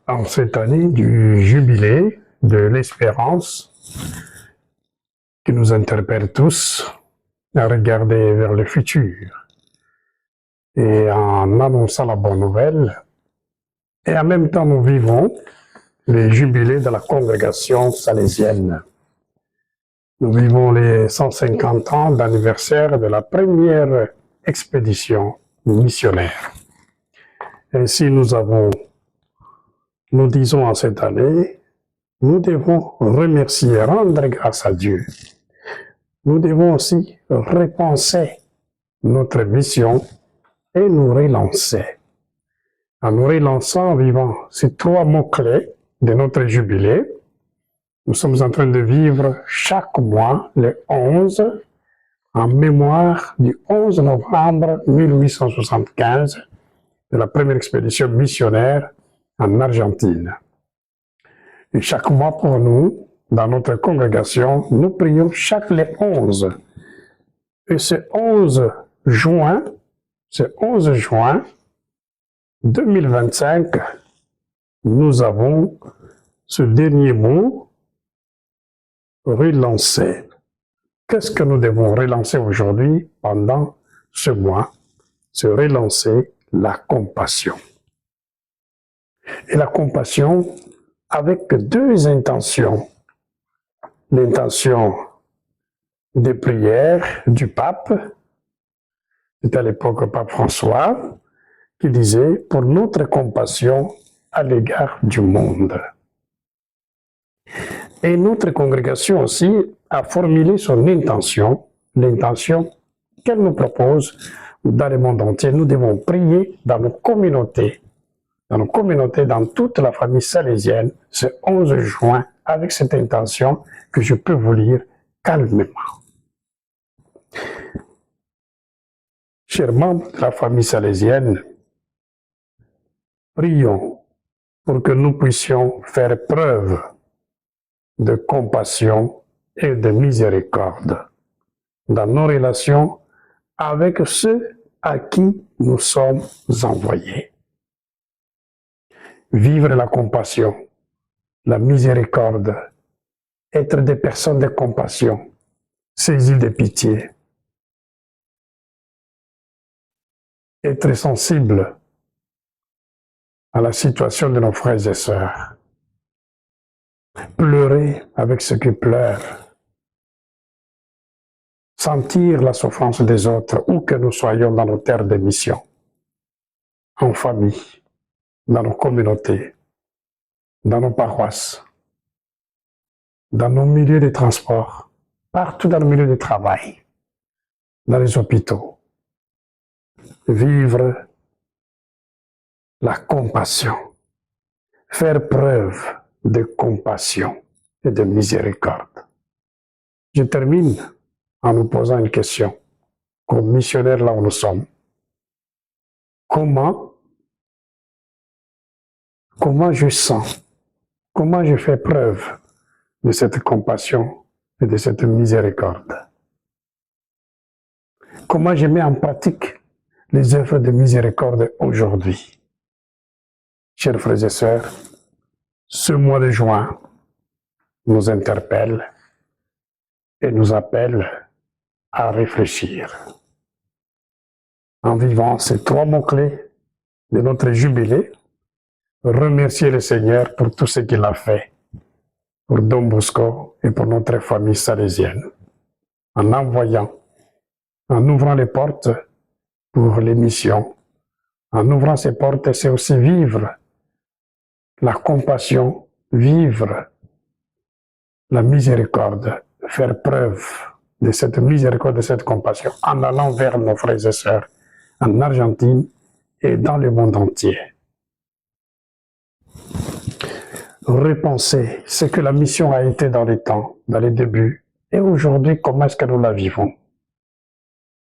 En cette année du jubilé de l'espérance qui nous interpelle tous à regarder vers le futur et en annonçant la bonne nouvelle, et en même temps nous vivons les jubilés de la congrégation salésienne. Nous vivons les 150 ans d'anniversaire de la première expédition missionnaire. Ainsi nous disons en cette année, nous devons remercier, rendre grâce à Dieu. Nous devons aussi repenser notre mission et nous relancer. En nous relançant, en vivant ces 3 mots-clés de notre jubilé, nous sommes en train de vivre chaque mois, le 11, en mémoire du 11 novembre 1875, de la première expédition missionnaire en Argentine. Et chaque mois pour nous, dans notre congrégation, nous prions chaque les 11. Et ce 11 juin 2025, nous avons ce dernier mot, relancer. Qu'est-ce que nous devons relancer aujourd'hui pendant ce mois? C'est relancer la compassion. Et la compassion avec 2 intentions. L'intention des prières du pape, c'était à l'époque le pape François, qui disait « pour notre compassion à l'égard du monde ». Et notre congrégation aussi a formulé son intention, l'intention qu'elle nous propose dans le monde entier. Nous devons prier dans nos communautés, dans toute la famille salésienne, ce 11 juin, avec cette intention que je peux vous lire calmement. Chers membres de la famille salésienne, prions pour que nous puissions faire preuve de compassion et de miséricorde dans nos relations avec ceux à qui nous sommes envoyés. Vivre la compassion, la miséricorde, être des personnes de compassion, saisies de pitié, être sensible à la situation de nos frères et sœurs, pleurer avec ceux qui pleurent, sentir la souffrance des autres où que nous soyons dans nos terres de mission, en famille, dans nos communautés, dans nos paroisses, dans nos milieux de transport, partout dans le milieu de travail, dans les hôpitaux. Vivre la compassion, faire preuve de compassion et de miséricorde. Je termine en nous posant une question. Comme missionnaires là où nous sommes, comment je sens, comment je fais preuve de cette compassion et de cette miséricorde? Comment je mets en pratique les œuvres de miséricorde aujourd'hui? Chers frères et sœurs, ce mois de juin nous interpelle et nous appelle à réfléchir. En vivant ces 3 mots-clés de notre jubilé, remercier le Seigneur pour tout ce qu'il a fait pour Don Bosco et pour notre famille salésienne, en ouvrant les portes pour les missions. En ouvrant ces portes, c'est aussi vivre la compassion, vivre la miséricorde, faire preuve de cette miséricorde, de cette compassion, en allant vers nos frères et sœurs en Argentine et dans le monde entier. Repenser ce que la mission a été dans les temps, dans les débuts, et aujourd'hui, comment est-ce que nous la vivons?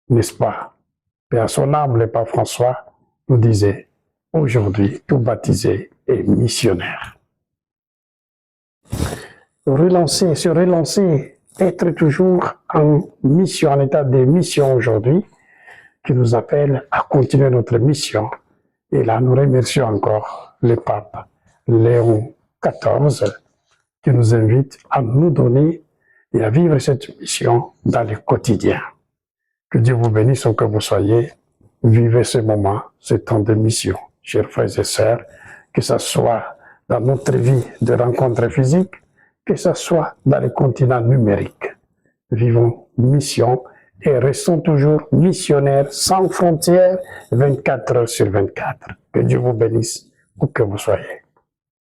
N'est-ce pas? Et à son âme, le pape François nous disait, aujourd'hui, tout baptisé est missionnaire. Se relancer, être toujours en mission, en état de mission aujourd'hui, qui nous appelle à continuer notre mission. Et là, nous remercions encore le pape Léon XIV, qui nous invite à nous donner et à vivre cette mission dans le quotidien. Que Dieu vous bénisse où que vous soyez. Vivez ce moment, ce temps de mission, chers frères et sœurs, que ce soit dans notre vie de rencontres physiques, que ce soit dans les continents numériques. Vivons mission et restons toujours missionnaires sans frontières, 24 heures sur 24. Que Dieu vous bénisse où que vous soyez.